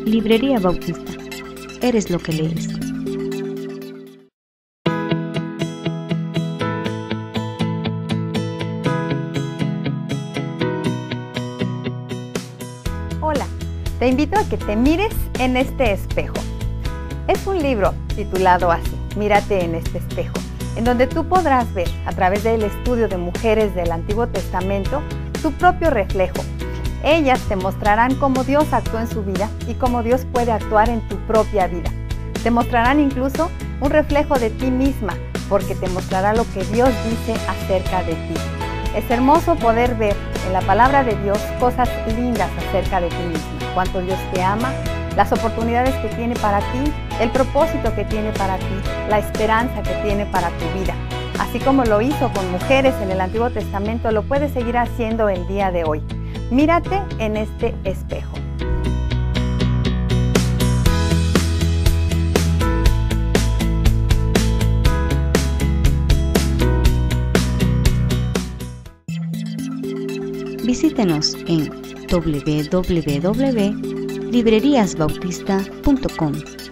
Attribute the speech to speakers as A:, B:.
A: Librería Bautista. Eres lo que lees.
B: Hola, te invito a que te mires en este espejo. Es un libro titulado así, Mírate en este espejo, en donde tú podrás ver, a través del estudio de mujeres del Antiguo Testamento, tu propio reflejo. Ellas te mostrarán cómo Dios actuó en su vida y cómo Dios puede actuar en tu propia vida. Te mostrarán incluso un reflejo de ti misma, porque te mostrará lo que Dios dice acerca de ti. Es hermoso poder ver en la palabra de Dios cosas lindas acerca de ti misma, cuánto Dios te ama, las oportunidades que tiene para ti, el propósito que tiene para ti, la esperanza que tiene para tu vida. Así como lo hizo con mujeres en el Antiguo Testamento, lo puede seguir haciendo el día de hoy. Mírate en este espejo.
A: Visítenos en www.libreriasbautista.com.